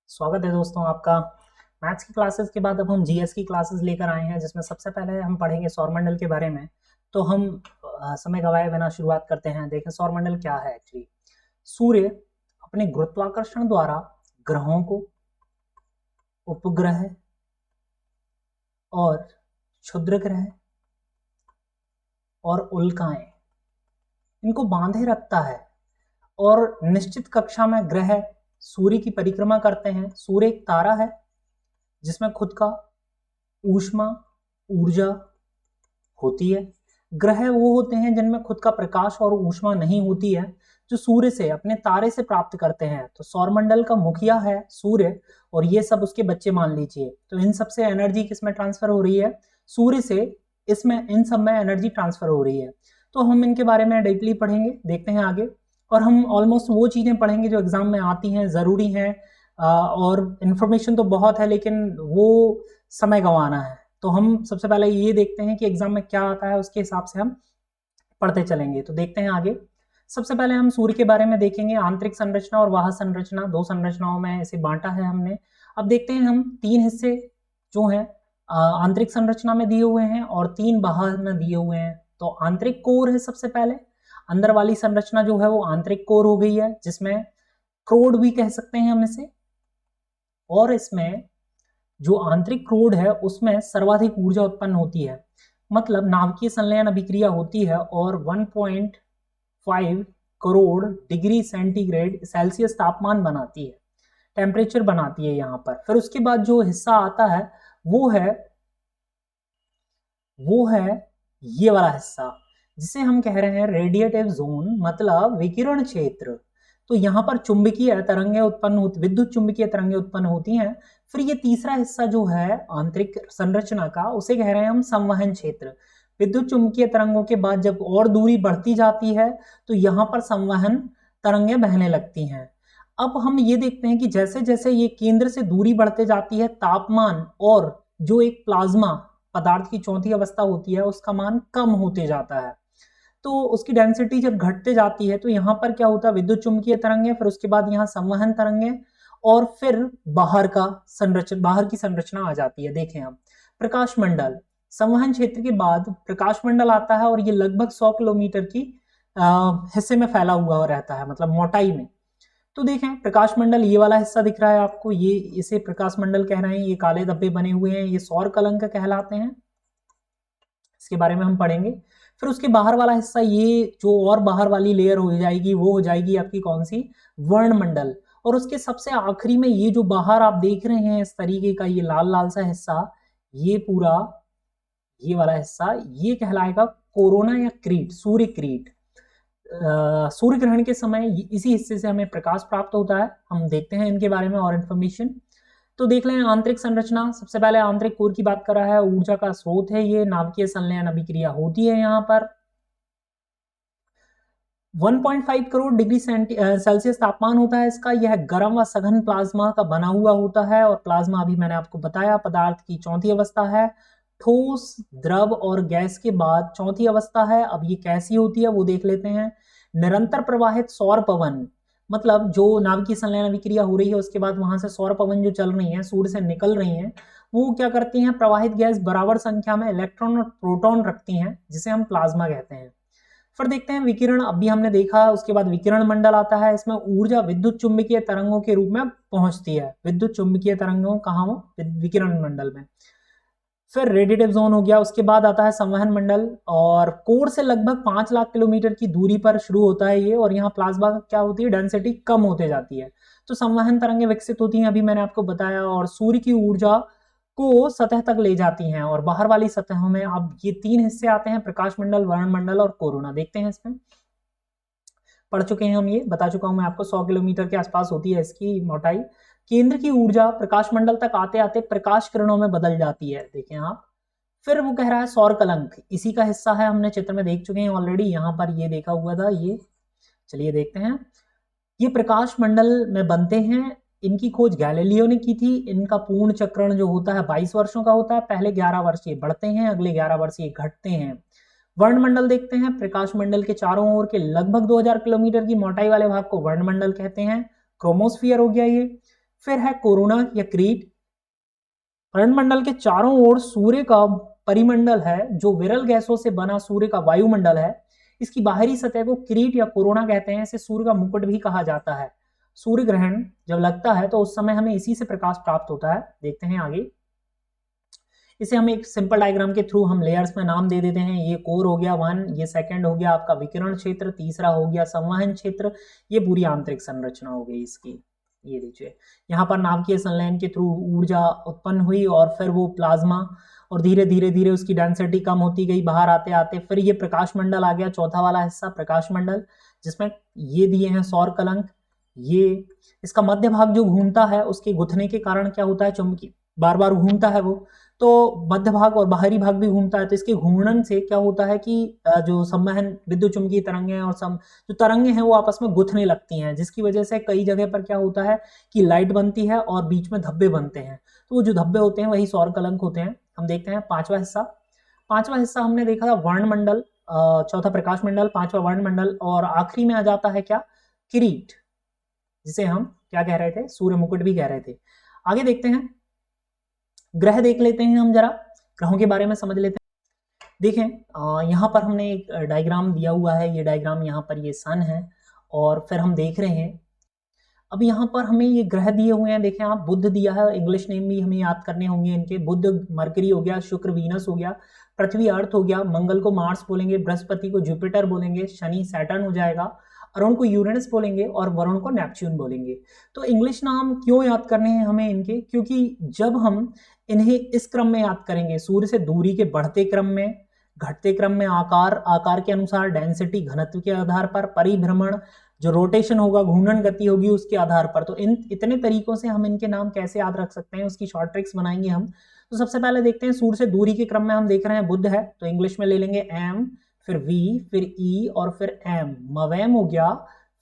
स्वागत है दोस्तों आपका। मैथ्स की क्लासेस के बाद अब हम जीएस की क्लासेस लेकर आए हैं, जिसमें सबसे पहले हम पढ़ेंगे सौरमंडल के बारे में। तो हम समय गवाए बिना शुरुआत करते हैं। देखें सौरमंडल क्या है एक्चुअली। सूर्य अपने गुरुत्वाकर्षण द्वारा ग्रहों को, उपग्रह और क्षुद्र ग्रह और उल्काएं, इनको बांधे रखता है और निश्चित कक्षा में ग्रह सूर्य की परिक्रमा करते हैं। सूर्य एक तारा है जिसमें खुद का ऊष्मा, ऊर्जा होती है। ग्रह वो होते हैं जिनमें खुद का प्रकाश और ऊष्मा नहीं होती है, जो सूर्य से, अपने तारे से प्राप्त करते हैं। तो सौरमंडल का मुखिया है सूर्य और ये सब उसके बच्चे मान लीजिए। तो इन सब से एनर्जी किसमें ट्रांसफर हो रही है? सूर्य से इसमें, इन सब में एनर्जी ट्रांसफर हो रही है। तो हम इनके बारे में डीपली पढ़ेंगे, देखते हैं आगे। और हम ऑलमोस्ट वो चीजें पढ़ेंगे जो एग्जाम में आती हैं, जरूरी हैं। और इन्फॉर्मेशन तो बहुत है लेकिन वो समय गंवाना है। तो हम सबसे पहले ये देखते हैं कि एग्जाम में क्या आता है, उसके हिसाब से हम पढ़ते चलेंगे। तो देखते हैं आगे। सबसे पहले हम सूर्य के बारे में देखेंगे। आंतरिक संरचना और बाह्य संरचना, दो संरचनाओं में इसे बांटा है हमने। अब देखते हैं हम तीन हिस्से जो हैं आंतरिक संरचना में दिए हुए हैं और तीन बाह्य में दिए हुए हैं। तो आंतरिक कोर है सबसे पहले। अंदर वाली संरचना जो है वो आंतरिक कोर हो गई है, जिसमें क्रोड भी कह सकते हैं हम इसे। और इसमें जो आंतरिक क्रोड है उसमें सर्वाधिक ऊर्जा उत्पन्न होती है, मतलब नाभिकीय संलयन अभिक्रिया होती है और 1.5 करोड़ डिग्री सेंटीग्रेड सेल्सियस तापमान बनाती है, टेम्परेचर बनाती है यहाँ पर। फिर उसके बाद जो हिस्सा आता है वो है ये वाला हिस्सा, जिसे हम कह रहे हैं रेडिएटिव जोन, मतलब विकिरण क्षेत्र। तो यहाँ पर चुंबकीय तरंगें उत्पन्न होती, विद्युत चुंबकीय तरंगें उत्पन्न होती हैं। फिर ये तीसरा हिस्सा जो है आंतरिक संरचना का, उसे कह रहे हैं हम संवहन क्षेत्र। विद्युत चुंबकीय तरंगों के बाद जब और दूरी बढ़ती जाती है तो यहाँ पर संवहन तरंगें बहने लगती हैं। अब हम ये देखते हैं कि जैसे जैसे ये केंद्र से दूरी बढ़ते जाती है, तापमान और जो एक प्लाज्मा पदार्थ की चौथी अवस्था होती है उसका मान कम होते जाता है। तो उसकी डेंसिटी जब घटते जाती है तो यहाँ पर क्या होता है, विद्युत चुंबकीय तरंगें, फिर उसके बाद यहाँ संवहन तरंगें और फिर बाहर की संरचना आ जाती है। देखें हम प्रकाश मंडल, संवहन क्षेत्र के बाद प्रकाश मंडल आता है और ये लगभग 100 किलोमीटर की हिस्से में फैला हुआ रहता है, मतलब मोटाई में। तो देखें प्रकाश मंडल, ये वाला हिस्सा दिख रहा है आपको, ये इसे प्रकाश मंडल कह रहे हैं। ये काले धब्बे बने हुए हैं, ये सौर कलंक कहलाते हैं। इसके बारे में हम पढ़ेंगे। फिर उसके बाहर वाला हिस्सा, ये जो और बाहर वाली लेयर हो जाएगी वो हो जाएगी आपकी कौन सी? वर्णमंडल। और उसके सबसे आखिरी में ये जो बाहर आप देख रहे हैं इस तरीके का ये लाल लाल सा हिस्सा, ये पूरा, ये वाला हिस्सा, ये कहलाएगा कोरोना या क्रीट, सूर्य क्रीट। सूर्य ग्रहण के समय इसी हिस्से से हमें प्रकाश प्राप्त होता है। हम देखते हैं इनके बारे में और इन्फॉर्मेशन। तो देख लें आंतरिक संरचना। सबसे पहले आंतरिक कोर की बात कर रहा है, ऊर्जा का स्रोत है ये, नाभिकीय संलयन अभिक्रिया होती है यहाँ पर। 1.5 करोड़ डिग्री सेल्सियस तापमान होता है इसका। यह गर्म व सघन प्लाज्मा का बना हुआ होता है और प्लाज्मा अभी मैंने आपको बताया पदार्थ की चौथी अवस्था है। ठोस, द्रव और गैस के बाद चौथी अवस्था है। अब ये कैसी होती है वो देख लेते हैं। निरंतर प्रवाहित सौर पवन, मतलब जो नाभिकीय संलयन अभिक्रिया हो रही है उसके बाद वहां से सौर पवन जो चल रही है, सूर्य से निकल रही हैं, वो क्या करती हैं, प्रवाहित गैस बराबर संख्या में इलेक्ट्रॉन और प्रोटॉन रखती हैं, जिसे हम प्लाज्मा कहते हैं। फिर देखते हैं विकिरण, अभी हमने देखा। उसके बाद विकिरण मंडल आता है। इसमें ऊर्जा विद्युत चुंबकीय तरंगों के रूप में पहुंचती है। विद्युत चुंबकीय तरंगों कहाँ हो? विकिरण मंडल में। फिर रेडिएटिव जोन हो गया। उसके बाद आता है संवहन मंडल और कोर से लगभग 5 लाख किलोमीटर की दूरी पर शुरू होता है ये। और यहाँ प्लाज्मा क्या होती है, डेंसिटी कम होते जाती है, तो संवहन तरंगें विकसित होती हैं, अभी मैंने आपको बताया, और सूर्य की ऊर्जा को सतह तक ले जाती हैं। और बाहर वाली सतहों में अब ये तीन हिस्से आते हैं, प्रकाश मंडल, वर्णमंडल और कोरोना। देखते हैं इसमें, पढ़ चुके हैं हम, ये बता चुका हूं मैं आपको, 100 किलोमीटर के आसपास होती है इसकी मोटाई। केंद्र की ऊर्जा प्रकाश मंडल तक आते आते प्रकाश किरणों में बदल जाती है, देखें आप। फिर वो कह रहा है सौर कलंक, इसी का हिस्सा है, हमने चित्र में देख चुके हैं ऑलरेडी, यहाँ पर ये देखा हुआ था ये। चलिए देखते हैं। ये प्रकाश मंडल में बनते हैं। इनकी खोज गैलीलियो ने की थी। इनका पूर्ण चक्रण जो होता है 22 वर्षों का होता है। पहले 11 वर्ष ये बढ़ते हैं, अगले 11 वर्ष ये घटते हैं। वर्णमंडल देखते हैं। प्रकाश मंडल के चारों ओर के लगभग 2000 किलोमीटर की मोटाई वाले भाग को वर्णमंडल कहते हैं। क्रोमोस्फियर हो गया ये। फिर है कोरोना या क्रीट। पर्णमंडल के चारों ओर सूर्य का परिमंडल है, जो विरल गैसों से बना सूर्य का वायुमंडल है। इसकी बाहरी सतह को क्रीट या कोरोना कहते हैं। इसे सूर्य का मुकुट भी कहा जाता है। सूर्य ग्रहण जब लगता है तो उस समय हमें इसी से प्रकाश प्राप्त होता है। देखते हैं आगे। इसे हम एक सिंपल डायग्राम के थ्रू हम लेयर्स में नाम दे देते हैं। ये कोर हो गया 1, ये सेकंड हो गया आपका विकिरण क्षेत्र, तीसरा हो गया संवहन क्षेत्र, ये पूरी आंतरिक संरचना हो गई इसकी। ये देखिए यहाँ पर नाभिकीय संलयन के थ्रू ऊर्जा उत्पन्न हुई और फिर वो प्लाज्मा, और धीरे धीरे धीरे उसकी डेंसिटी कम होती गई बाहर आते आते। फिर ये प्रकाश मंडल आ गया, चौथा वाला हिस्सा प्रकाश मंडल, जिसमें ये दिए हैं सौर कलंक। ये इसका मध्य भाग जो घूमता है, उसके गुथने के कारण क्या होता है, चुंबकीय बार बार घूमता है वो, तो मध्य भाग और बाहरी भाग भी घूमता है। तो इसके घूर्णन से क्या होता है कि जो संवहन विद्युत चुंबकीय तरंगें और जो तरंगें हैं वो आपस में गुथने लगती हैं, जिसकी वजह से कई जगह पर क्या होता है कि लाइट बनती है और बीच में धब्बे बनते हैं। तो वो जो धब्बे होते हैं वही सौर कलंक होते हैं। हम देखते हैं पांचवा हिस्सा। पांचवा हिस्सा हमने देखा था वर्णमंडल, चौथा प्रकाश मंडल, पांचवा वर्णमंडल, और आखिरी में आ जाता है क्या, किरीट, जिसे हम क्या कह रहे थे, सूर्य मुकुट भी कह रहे थे। आगे देखते हैं, ग्रह देख लेते हैं हम, जरा ग्रहों के बारे में समझ लेते हैं। देखें यहाँ पर हमने एक डायग्राम दिया हुआ है। ये डायग्राम यहाँ पर ये सन है, और फिर हम देख रहे हैं अब यहाँ पर हमें ये ग्रह दिए हुए हैं। देखें आप, बुध दिया है, इंग्लिश नेम भी हमें याद करने होंगे इनके। बुध मरकरी हो गया, शुक्र वीनस हो गया, पृथ्वी अर्थ हो गया, मंगल को मार्स बोलेंगे, बृहस्पति को जुपिटर बोलेंगे, शनि सैटर्न हो जाएगा, अरुण को यूरेनस बोलेंगे और वरुण को नेपच्यून बोलेंगे। तो इंग्लिश नाम क्यों याद करने हैं हमें इनके, क्योंकि जब हम इन्हें इस क्रम में याद करेंगे, सूर्य से दूरी के बढ़ते क्रम में, घटते क्रम में, आकार के अनुसार, डेंसिटी घनत्व के आधार पर, परिभ्रमण जो रोटेशन होगा, घूर्णन गति होगी उसके आधार पर। तो इन इतने तरीकों से हम इनके नाम कैसे याद रख सकते हैं, उसकी शॉर्ट ट्रिक्स बनाएंगे हम। तो सबसे पहले देखते हैं, सूर्य से दूरी के क्रम में हम देख रहे हैं बुध है, तो इंग्लिश में ले लेंगे एम, फिर वी, फिर ई और फिर एम, मवैम हो गया,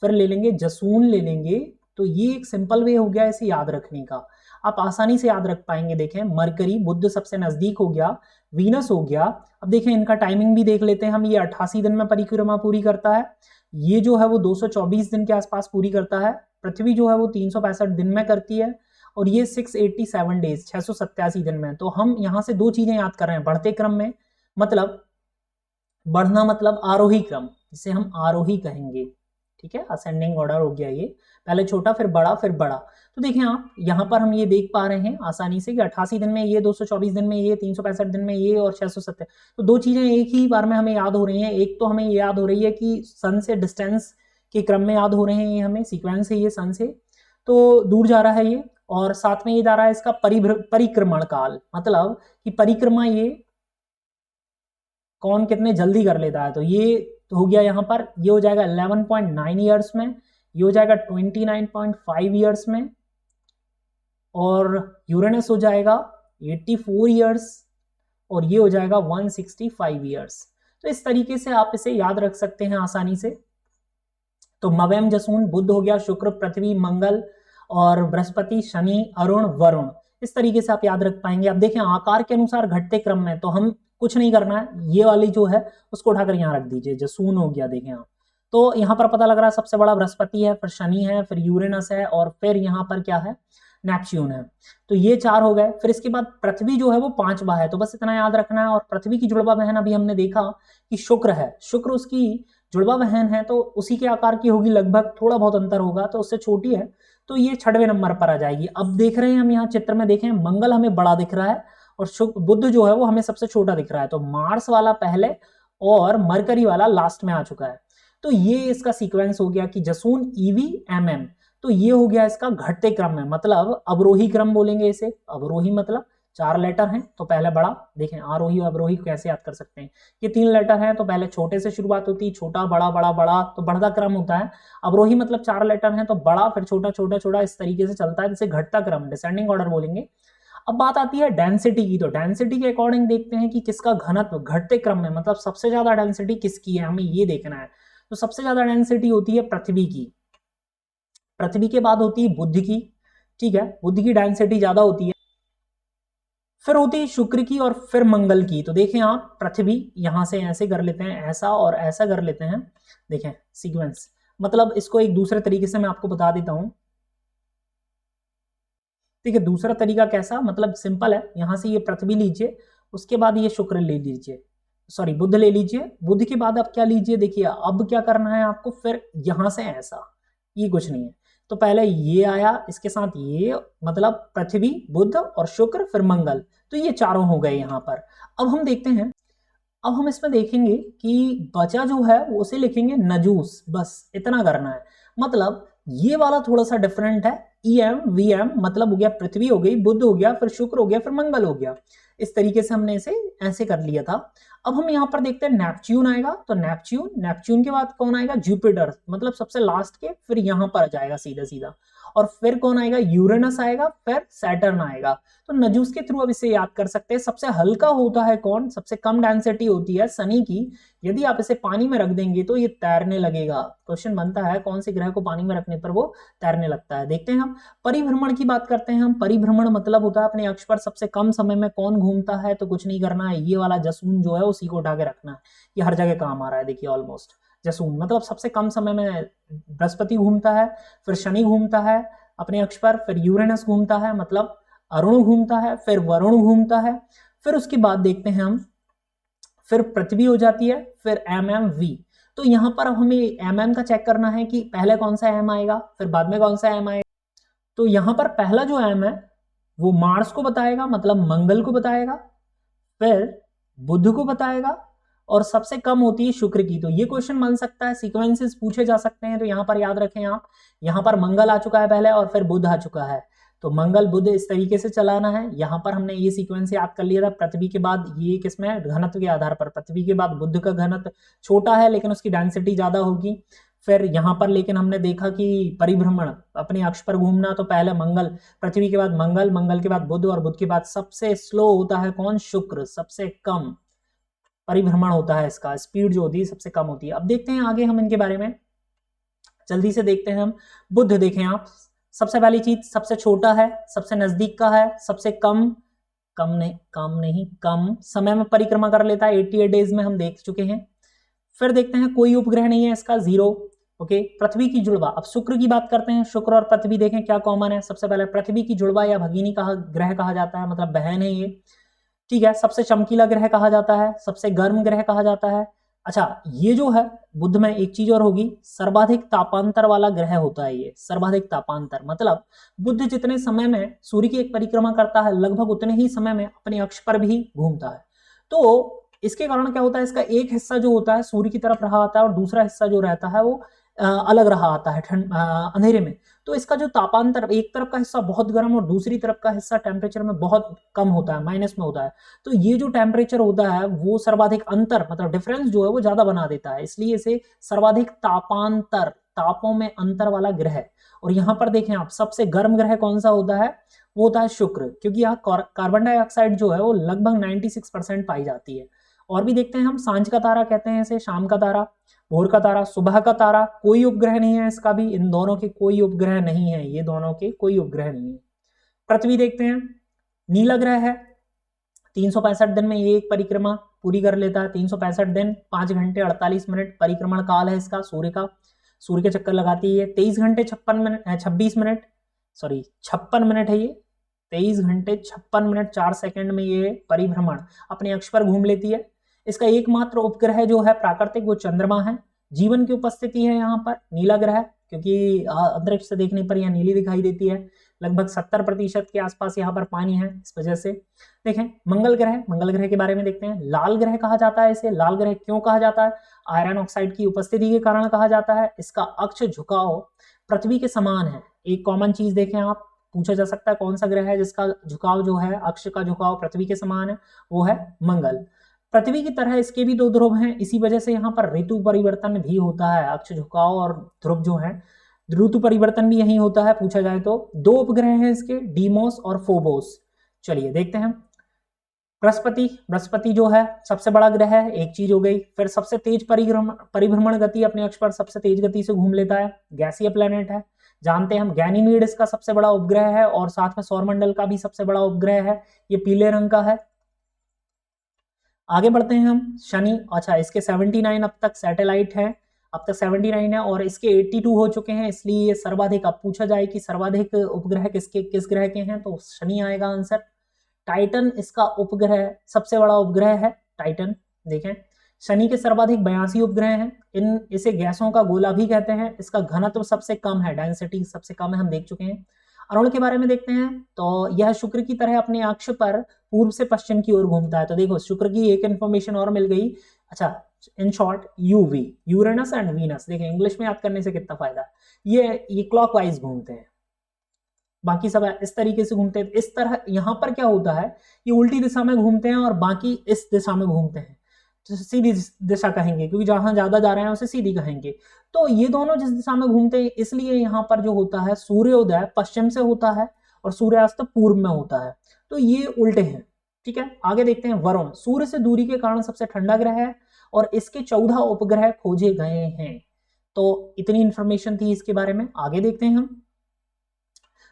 फिर ले लेंगे जसून ले लेंगे। तो ये एक सिंपल वे हो गया इसे याद रखने का, आप आसानी से याद रख पाएंगे। देखें मरकरी, बुध सबसे नजदीक हो गया, वीनस हो गया। अब देखें इनका टाइमिंग भी देख लेते हैं हम। ये 88 दिन में परिक्रमा पूरी करता है, ये जो है वो 224 दिन के आसपास पूरी करता है। पृथ्वी जो है वो 365 दिन में करती है, और ये 687 डेज 687 दिन में। तो हम यहाँ से दो चीजें याद कर रहे हैं, बढ़ते क्रम में, मतलब बढ़ना मतलब आरोही क्रम, जिसे हम आरोही कहेंगे, ठीक है, असेंडिंग ऑर्डर हो गया ये, पहले छोटा फिर बड़ा फिर बड़ा। तो देखें आप यहाँ पर हम ये देख पा रहे हैं आसानी से कि 88 दिन में ये, 224 दिन में ये, 365 दिन में ये, और 670। तो दो चीजें एक ही बार में हमें याद हो रही हैं। एक तो हमें ये याद हो रही है कि सन से डिस्टेंस के क्रम में याद हो रहे हैं, ये हमें सीक्वेंस है ये सन से, तो दूर जा रहा है ये, और साथ में ये जा रहा है इसका परिक्रमण काल, मतलब कि परिक्रमा ये कौन कितने जल्दी कर लेता है। तो ये हो गया यहाँ पर, ये हो जाएगा 11.9 ईयर्स में, ये हो जाएगा 29.5 ईयर्स में, और यूरेनस हो जाएगा 84 ईयर्स, और ये हो जाएगा 165 ईयर्स। तो इस तरीके से आप इसे याद रख सकते हैं आसानी से। तो मवैम जसून, बुध हो गया, शुक्र, पृथ्वी, मंगल, और बृहस्पति, शनि, अरुण, वरुण, इस तरीके से आप याद रख पाएंगे। अब देखें आकार के अनुसार घटते क्रम में, तो हम कुछ नहीं करना है, ये वाली जो है उसको उठाकर यहाँ रख दीजिए, जसून हो गया। देखें आप, तो यहाँ पर पता लग रहा है सबसे बड़ा बृहस्पति है, फिर शनि है, फिर यूरेनस है, और फिर यहाँ पर क्या है, नेपच्यून है। तो ये चार हो गए। फिर इसके बाद पृथ्वी जो है वो पांचवा है, तो बस इतना याद रखना है। और पृथ्वी की जुड़वा बहन अभी हमने देखा कि शुक्र है, शुक्र उसकी जुड़वा बहन है, तो उसी के आकार की होगी लगभग, थोड़ा बहुत अंतर होगा, तो उससे छोटी है, तो ये 6वें नंबर पर आ जाएगी। अब देख रहे हैं हम यहाँ चित्र में, देखें मंगल हमें बड़ा दिख रहा है, और बुध जो है वो हमें सबसे छोटा दिख रहा है। तो मार्स वाला पहले और मरकरी वाला लास्ट में आ चुका है। तो ये इसका सीक्वेंस हो गया कि जसून, ईवी, एमएम। तो ये हो गया इसका घटते क्रम में, मतलब अवरोही क्रम बोलेंगे इसे। अवरोही मतलब 4 लेटर हैं तो पहले बड़ा। देखें आरोही और अवरोही कैसे याद कर सकते हैं, ये 3 लेटर हैं तो पहले छोटे से शुरुआत होती है, छोटा बड़ा बड़ा बड़ा, तो बढ़ता क्रम होता है। अवरोही मतलब 4 लेटर हैं तो बड़ा, फिर छोटा छोटा छोटा, इस तरीके से चलता है, जिसे घटता क्रम, डिसेंडिंग ऑर्डर बोलेंगे। अब बात आती है डेंसिटी की, तो डेंसिटी के अकॉर्डिंग देखते हैं कि किसका घनत्व घटते क्रम में, मतलब सबसे ज्यादा डेंसिटी किसकी है, हमें ये देखना है। तो सबसे ज्यादा डेंसिटी होती है पृथ्वी की, पृथ्वी के बाद होती है बुध की, ठीक है, बुध की डेंसिटी ज्यादा होती है, फिर होती है शुक्र की, और फिर मंगल की। तो देखें आप, पृथ्वी यहां से ऐसे कर लेते हैं, ऐसा और ऐसा कर लेते हैं, देखें सीक्वेंस, मतलब इसको एक दूसरे तरीके से मैं आपको बता देता हूं। ठीक है, दूसरा तरीका कैसा, मतलब सिंपल है, यहां से ये पृथ्वी लीजिए, उसके बाद ये शुक्र ले लीजिए, सॉरी बुध ले लीजिए, बुध के बाद अब क्या लीजिए, देखिए अब क्या करना है आपको, फिर यहां से ऐसा, ये कुछ नहीं है, तो पहले ये आया, इसके साथ ये, मतलब पृथ्वी, बुध और शुक्र, फिर मंगल, तो ये चारों हो गए यहां पर। अब हम देखते हैं, अब हम इसमें देखेंगे कि बचा जो है वो उसे लिखेंगे नजूस, बस इतना करना है। मतलब ये वाला थोड़ा सा डिफरेंट है, ईएम वीएम, मतलब हो गया पृथ्वी हो गई, बुध हो गया, फिर शुक्र हो गया, फिर मंगल हो गया, इस तरीके से हमने इसे ऐसे कर लिया था। अब हम यहाँ पर देखते हैं नेपच्यून आएगा, तो नेपच्यून, नेपच्यून के बाद कौन आएगा, जुपिटर, मतलब सबसे लास्ट के, फिर यहाँ पर आ जाएगा सीधा सीधा, और फिर कौन आएगा, यूरेनस आएगा, फिर सैटर्न आएगा। तो नजूस के थ्रू अब इसे याद कर सकते हैं। सबसे हल्का होता है कौन, सबसे कम डेंसिटी होती है शनि की, यदि आप इसे पानी में रख देंगे तो ये तैरने लगेगा। क्वेश्चन बनता है कौन से ग्रह को पानी में रखने पर वो तैरने लगता है। देखते हैं हम परिभ्रमण की बात करते हैं हम। परिभ्रमण मतलब होता है अपने अक्ष पर सबसे कम समय में कौन घूमता है, तो कुछ नहीं करना है, ये वाला जसून जो है उसी को उठा के रखना है, ये हर जगह काम आ रहा है, देखिए ऑलमोस्ट जसून, मतलब सबसे कम समय में बृहस्पति घूमता है, फिर शनि घूमता है अपने अक्ष पर, फिर यूरेनस घूमता है, मतलब अरुण घूमता है, फिर वरुण घूमता है, फिर उसके बाद देखते हैं हम, फिर पृथ्वी हो जाती है, फिर एम एम वी। तो यहां पर अब हमें एम एम का चेक करना है कि पहले कौन सा एम आएगा, फिर बाद में कौन सा एम आएगा। तो यहां पर पहला जो एम है वो मार्स को बताएगा, मतलब मंगल को बताएगा, फिर बुध को बताएगा, और सबसे कम होती है शुक्र की। तो ये क्वेश्चन बन सकता है, सीक्वेंसेस पूछे जा सकते हैं, तो यहां पर याद रखें आप, यहां पर मंगल आ चुका है पहले और फिर बुध आ चुका है, तो मंगल बुध इस तरीके से चलाना है। यहां पर हमने ये सीक्वेंस याद कर लिया था, पृथ्वी के बाद ये किसमें, घनत्व के आधार पर, पृथ्वी के बाद बुध का घनत्व छोटा है लेकिन उसकी डेंसिटी ज्यादा होगी। फिर यहां पर लेकिन हमने देखा कि परिभ्रमण अपने अक्ष पर घूमना, तो पहले मंगल, पृथ्वी के बाद मंगल, मंगल के बाद बुध, और बुध के बाद सबसे स्लो होता है कौन, शुक्र, सबसे कम परिभ्रमण होता है, इसका स्पीड जो होती है सबसे कम होती है। अब देखते हैं आगे हम इनके बारे में, जल्दी से देखते हैं हम। बुध देखें आप, सबसे पहली चीज सबसे छोटा है, सबसे नजदीक का है, सबसे कम, कम समय में परिक्रमा कर लेता है, 88 डेज में हम देख चुके हैं। फिर देखते हैं कोई उपग्रह नहीं है इसका, 0, ओके। पृथ्वी की जुड़वा, अब शुक्र की बात करते हैं, शुक्र और पृथ्वी देखें क्या कॉमन है। सबसे पहले पृथ्वी की जुड़वा या भगिनी कहा ग्रह कहा जाता है, मतलब बहन है ये, ठीक है। सबसे चमकीला ग्रह कहा जाता है, सबसे गर्म ग्रह कहा जाता है। अच्छा, ये जो है बुध में एक चीज और होगी, सर्वाधिक तापांतर वाला ग्रह होता है ये, सर्वाधिक तापांतर, मतलब बुध जितने समय में सूर्य की एक परिक्रमा करता है लगभग उतने ही समय में अपने अक्ष पर भी घूमता है। तो इसके कारण क्या होता है, इसका एक हिस्सा जो होता है सूर्य की तरफ रहा आता है और दूसरा हिस्सा जो रहता है वो अलग रहा आता है अंधेरे में। तो इसका जो तापांतर, एक तरफ का हिस्सा बहुत गर्म और दूसरी तरफ का हिस्सा टेम्परेचर में बहुत कम होता है, माइनस में होता है। तो ये जो टेम्परेचर होता है वो सर्वाधिक अंतर, मतलब डिफरेंस जो है वो ज्यादा बना देता है, इसलिए इसे सर्वाधिक तापांतर, तापों में अंतर वाला ग्रह। और यहाँ पर देखें आप, सबसे गर्म ग्रह कौन सा होता है, वो होता है शुक्र, क्योंकि यहाँ कार्बन डाइऑक्साइड जो है वो लगभग 96% पाई जाती है। और भी देखते हैं हम, सांझ का तारा कहते हैं इसे, शाम का तारा, भोर का तारा, सुबह का तारा, कोई उपग्रह नहीं है इसका भी, इन दोनों के कोई उपग्रह नहीं है, ये दोनों के कोई उपग्रह नहीं है। पृथ्वी देखते हैं, नीला ग्रह है, 365 दिन में ये एक परिक्रमा पूरी कर लेता है, 365 दिन 5 घंटे 48 मिनट परिक्रमण काल है इसका सूर्य का, सूर्य के चक्कर लगाती है। 23 घंटे 26 मिनट, सॉरी 56 मिनट है ये, 23 घंटे 56 मिनट 4 सेकंड में ये परिभ्रमण अपने अक्ष पर घूम लेती है। इसका एकमात्र उपग्रह जो है प्राकृतिक वो चंद्रमा है। जीवन की उपस्थिति है यहाँ पर, नीला ग्रह, क्योंकि अंतरिक्ष से देखने पर यह नीली दिखाई देती है, लगभग 70% के आसपास यहाँ पर पानी है, इस वजह से। देखें मंगल ग्रह, मंगल ग्रह के बारे में देखते हैं। लाल ग्रह कहा जाता है इसे, लाल ग्रह क्यों कहा जाता है, आयरन ऑक्साइड की उपस्थिति के कारण कहा जाता है। इसका अक्ष झुकाव पृथ्वी के समान है, एक कॉमन चीज देखें आप, पूछा जा सकता है कौन सा ग्रह है जिसका झुकाव जो है, अक्ष का झुकाव पृथ्वी के समान है, वो है मंगल। पृथ्वी की तरह इसके भी 2 ध्रुव हैं, इसी वजह से यहाँ पर ऋतु परिवर्तन भी होता है, अक्ष झुकाव और ध्रुव जो है, ऋतु परिवर्तन भी यही होता है पूछा जाए तो। 2 उपग्रह हैं इसके, डीमोस और फोबोस। चलिए देखते हैं, बृहस्पति, बृहस्पति जो है सबसे बड़ा ग्रह है, एक चीज हो गई। फिर सबसे तेज परिभ्रमण गति अपने अक्ष पर सबसे तेज गति से घूम लेता है, गैसीय प्लेनेट है, जानते हैं हम। गैनीमीड इसका सबसे बड़ा उपग्रह है और साथ में सौरमंडल का भी सबसे बड़ा उपग्रह है, ये पीले रंग का है। आगे बढ़ते हैं हम, शनि, अच्छा इसके 79 अब तक सैटेलाइट है। अब तक 79 है और इसके 82 हो चुके हैं, इसलिए ये सर्वाधिक। अब पूछा जाए कि सर्वाधिक उपग्रह किस ग्रह के हैं, तो शनि आएगा आंसर। टाइटन इसका उपग्रह, सबसे बड़ा उपग्रह है टाइटन। देखें, शनि के सर्वाधिक 82 उपग्रह हैं। इसे गैसों का गोला भी कहते हैं। इसका घनत्व सबसे कम है, डेंसिटी सबसे कम है, हम देख चुके हैं। अरुण के बारे में देखते हैं, तो यह शुक्र की तरह अपने अक्ष पर पूर्व से पश्चिम की ओर घूमता है। तो देखो, शुक्र की एक इंफॉर्मेशन और मिल गई। अच्छा, in short UV, Uranus and Venus. देखें, इंग्लिश में याद करने से कितना फायदा है। ये क्लॉकवाइज घूमते हैं, बाकी सब इस तरीके से घूमते हैं। इस तरह यहाँ पर क्या होता है, ये उल्टी दिशा में घूमते हैं और बाकी इस दिशा में घूमते हैं, तो सीधी दिशा कहेंगे, क्योंकि जहां ज्यादा जा रहे हैं उसे सीधी कहेंगे। तो ये दोनों जिस दिशा में घूमते हैं, इसलिए यहाँ पर जो होता है सूर्योदय पश्चिम से होता है और सूर्यास्त पूर्व में होता है। तो ये उल्टे हैं, ठीक है। आगे देखते हैं, वरुण सूर्य से दूरी के कारण सबसे ठंडा ग्रह है और इसके 14 उपग्रह खोजे गए हैं। तो इतनी इंफॉर्मेशन थी इसके बारे में। आगे देखते हैं हम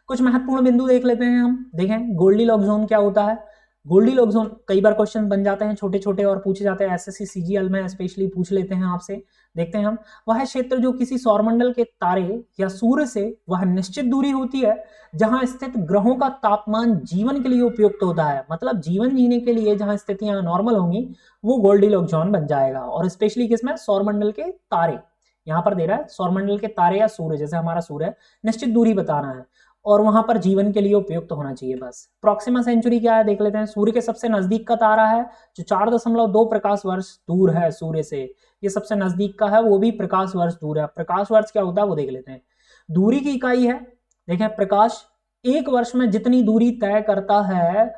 कुछ महत्वपूर्ण बिंदु देख लेते हैं हम। देखें, गोल्डीलॉक्स जोन क्या होता है। गोल्डीलॉक्स जोन कई बार क्वेश्चन बन जाते हैं छोटे छोटे और पूछे जाते हैं, एसएससी सीजीएल में स्पेशली पूछ लेते हैं आपसे। देखते हैं हम, वह क्षेत्र जो किसी सौरमंडल के तारे या सूर्य से वह निश्चित दूरी होती है जहां स्थित ग्रहों का तापमान जीवन के लिए उपयुक्त होता है। मतलब जीवन जीने के लिए जहां स्थितियां नॉर्मल होंगी वो गोल्डीलॉक्स जोन बन जाएगा। और स्पेशली किसमें, सौरमंडल के तारे। यहां पर दे रहा है सौरमंडल के तारे या सूर्य, जैसे हमारा सूर्य है, निश्चित दूरी बताना है और वहां पर जीवन के लिए उपयुक्त होना चाहिए बस। प्रॉक्सिमा सेंचुरी क्या है देख लेते हैं। सूर्य के सबसे नजदीक का तारा है जो 4.2 प्रकाश वर्ष दूर है सूर्य से। ये सबसे नजदीक का है, वो भी प्रकाश वर्ष दूर है। प्रकाश वर्ष क्या होता है वो देख लेते हैं। दूरी की इकाई है, देखें, प्रकाश एक वर्ष में जितनी दूरी तय करता है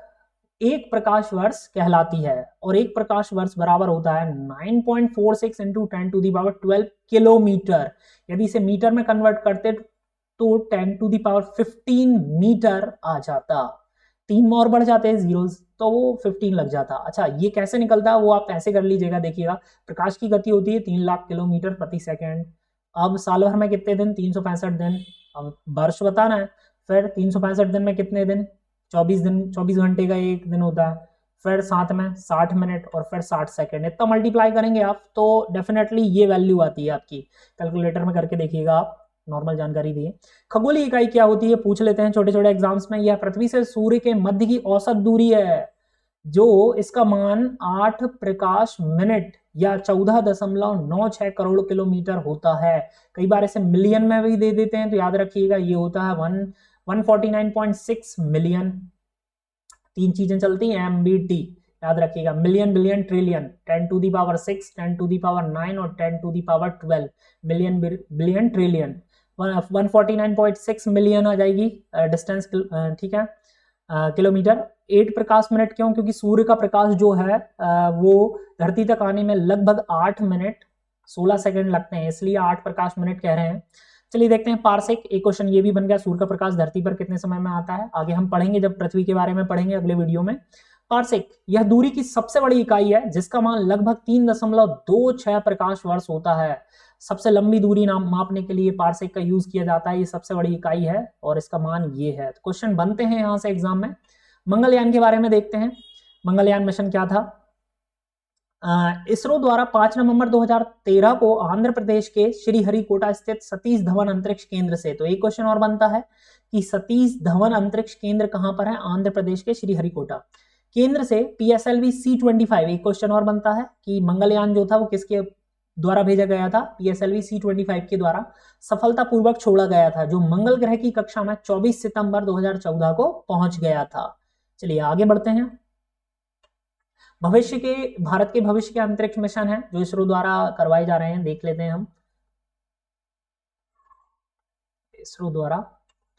एक प्रकाश वर्ष कहलाती है। और एक प्रकाश वर्ष बराबर होता है 9.46 इंटू 10⁻12 किलोमीटर। यदि इसे मीटर में कन्वर्ट करते तो 10⁻15 मीटर आ जाता। 3 और बढ़ जाते हैं जीरोस तो वो 15 लग जाता। अच्छा, ये कैसे निकलता है वो आप ऐसे कर लीजिएगा। देखिएगा, प्रकाश की गति होती है 3 लाख किलोमीटर प्रति सेकंड। अब साल भर में कितने दिन, 365 दिन। अब वर्ष बताना है, फिर 365 दिन में कितने दिन, 24 दिन, 24 घंटे का एक दिन होता है। फिर साथ में 60 मिनट और फिर 60 सेकंड। इतना मल्टीप्लाई करेंगे आप तो डेफिनेटली ये वैल्यू आती है आपकी। कैलकुलेटर में करके देखिएगा आप, नॉर्मल जानकारी दी है। खगोलीय इकाई क्या होती है पूछ लेते हैं छोटे छोटे एग्जाम्स में। यह पृथ्वी से सूर्य के मध्य की औसत दूरी है, जो इसका मान 8 प्रकाश मिनट या 14.96 करोड़ किलोमीटर होता है। कई बार इसे मिलियन में भी दे देते हैं, तो याद रखिएगा ये होता है 149.6 मिलियन। 3 चीजें चलती हैं, MBT याद रखिएगा, मिलियन, बिलियन, ट्रिलियन। 10⁶, 10⁹ और 10⁻12 मिलियन, बिलियन, ट्रिलियन। 149.6 मिलियन आ जाएगी डिस्टेंस, ठीक है, किलोमीटर। 8 प्रकाश मिनट क्यों, क्योंकि सूर्य का प्रकाश जो है वो धरती तक आने में लगभग 8 मिनट 16 सेकंड लगते हैं, इसलिए 8 प्रकाश मिनट कह रहे हैं। चलिए देखते हैं पार्सेक। एक क्वेश्चन ये भी बन गया, सूर्य का प्रकाश धरती पर कितने समय में आता है। आगे हम पढ़ेंगे जब पृथ्वी के बारे में पढ़ेंगे अगले वीडियो में। पार्सेक यह दूरी की सबसे बड़ी इकाई है जिसका मान लगभग 3.26 प्रकाश वर्ष होता है। सबसे लंबी दूरी मापने के लिए पार्सेक का यूज किया जाता है। ये सबसे बड़ी इकाई है और इसका मान ये है। तो क्वेश्चन बनते हैं यहां से एग्जाम में। मंगलयान के बारे में देखते हैं। मंगलयान मिशन क्या था। इसरो द्वारा 5 नवंबर 2013 को आंध्र प्रदेश के श्रीहरिकोटा स्थित सतीश धवन अंतरिक्ष केंद्र से, तो एक क्वेश्चन और बनता है कि सतीश धवन अंतरिक्ष केंद्र कहां पर है, आंध्र प्रदेश के श्रीहरिकोटा केंद्र से PSLV C-25। एक क्वेश्चन और बनता है कि मंगलयान जो था वो किसके द्वारा भेजा गया था, PSLV C-25 के द्वारा सफलतापूर्वक छोड़ा गया था, जो मंगल ग्रह की कक्षा में 24 सितंबर 2014 को पहुंच गया था। चलिए आगे बढ़ते हैं। भारत के भविष्य के अंतरिक्ष मिशन है जो इसरो द्वारा करवाए जा रहे हैं, देख लेते हैं हम इसरो द्वारा।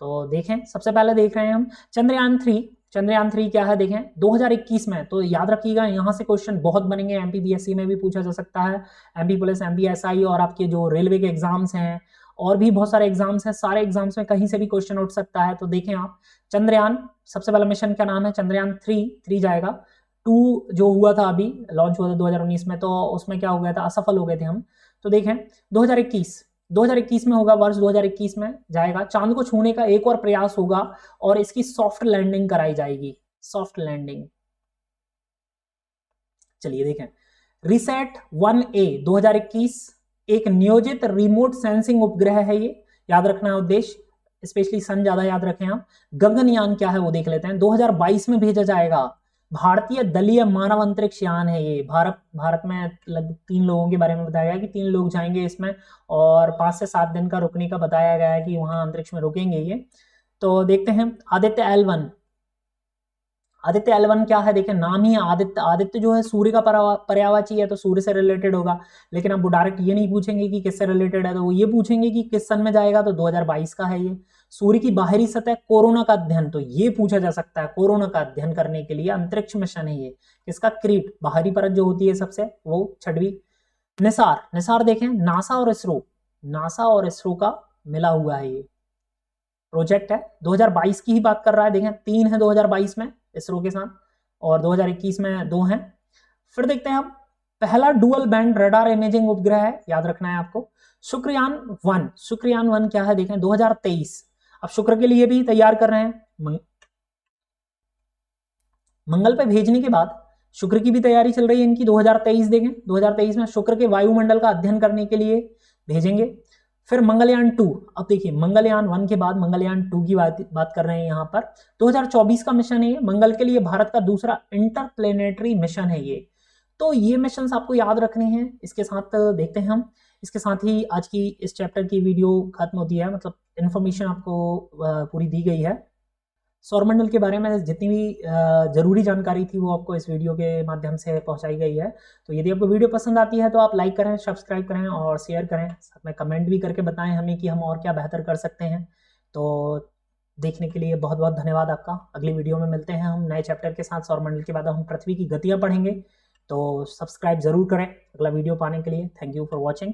तो देखें, सबसे पहले देख रहे हैं हम चंद्रयान 3। चंद्रयान 3 क्या है देखें, 2021 में। तो याद रखिएगा यहां से क्वेश्चन बहुत बनेंगे, MPPSC में भी पूछा जा सकता है, MP पुलिस, MPSI और आपके जो रेलवे के एग्जाम्स हैं और भी बहुत सारे एग्जाम्स हैं, सारे एग्जाम्स में कहीं से भी क्वेश्चन उठ सकता है। तो देखें आप, चंद्रयान सबसे पहला मिशन का नाम है चंद्रयान 3 जाएगा। 2 जो हुआ था अभी लॉन्च हुआ था 2019 में, तो उसमें क्या हो गया था, असफल हो गए थे हम। तो देखें 2021 में होगा, वर्ष 2021 में जाएगा। चांद को छूने का एक और प्रयास होगा और इसकी सॉफ्ट लैंडिंग कराई जाएगी, सॉफ्ट लैंडिंग। चलिए देखें, रिसेट 1A 2021 एक नियोजित रिमोट सेंसिंग उपग्रह है ये, याद रखना है उद्देश्य, स्पेशली सन ज्यादा याद रखें आप। गगनयान क्या है वो देख लेते हैं, 2022 में भेजा जाएगा। भारतीय दलीय मानव अंतरिक्ष यान है ये। भारत में लगभग 3 लोगों के बारे में बताया गया कि 3 लोग जाएंगे इसमें, और 5 से 7 दिन का रुकने का बताया गया है कि वहां अंतरिक्ष में रुकेंगे ये। तो देखते हैं आदित्य L1। आदित्य L1 क्या है, देखिए नाम ही आदित्य, आदित्य जो है सूर्य का पर्यायवाची है, तो सूर्य से रिलेटेड होगा। लेकिन अब वो डायरेक्ट ये नहीं पूछेंगे कि किससे रिलेटेड है, तो वो ये पूछेंगे कि किस सन में जाएगा, तो 2022 का है ये। सूर्य की बाहरी सतह कोरोना का अध्ययन, तो ये पूछा जा सकता है, कोरोना का अध्ययन करने के लिए अंतरिक्ष मिशन है ये। इसका क्रीट, बाहरी परत जो होती है सबसे, वो 6वीं। निसार, निसार देखें नासा और इसरो का मिला हुआ है ये प्रोजेक्ट है। 2022 की ही बात कर रहा है, देखें 3 है 2022 में इसरो के साथ, और 2021 में 2 हैं। फिर देखते हैं अब, पहला डुअल बैंड रडार इमेजिंग उपग्रह है, याद रखना है आपको, शुक्रयान 1। शुक्रयान 1 क्या है देखें, 2023। अब शुक्र के लिए भी तैयार कर रहे हैं, मंगल पे भेजने के बाद शुक्र की भी तैयारी चल रही है इनकी। 2023 देखें, 2023 में शुक्र के वायुमंडल का अध्ययन करने के लिए भेजेंगे। फिर मंगलयान 2, अब देखिए मंगलयान 1 के बाद मंगलयान 2 की बात कर रहे हैं यहाँ पर। 2024 का मिशन है ये, मंगल के लिए भारत का दूसरा इंटरप्लेनेटरी मिशन है ये। तो ये मिशन आपको याद रखने हैं। इसके साथ देखते हैं हम, इसके साथ ही आज की इस चैप्टर की वीडियो खत्म होती है, मतलब इन्फॉर्मेशन आपको पूरी दी गई है। सौरमंडल के बारे में जितनी भी जरूरी जानकारी थी वो आपको इस वीडियो के माध्यम से पहुंचाई गई है। तो यदि आपको वीडियो पसंद आती है तो आप लाइक करें, सब्सक्राइब करें और शेयर करें, साथ में कमेंट भी करके बताएं हमें कि हम और क्या बेहतर कर सकते हैं। तो देखने के लिए बहुत बहुत धन्यवाद आपका। अगली वीडियो में मिलते हैं हम नए चैप्टर के साथ। सौरमंडल के बाद हम पृथ्वी की गतियाँ पढ़ेंगे, तो सब्सक्राइब जरूर करें अगला वीडियो पाने के लिए। Thank you for watching.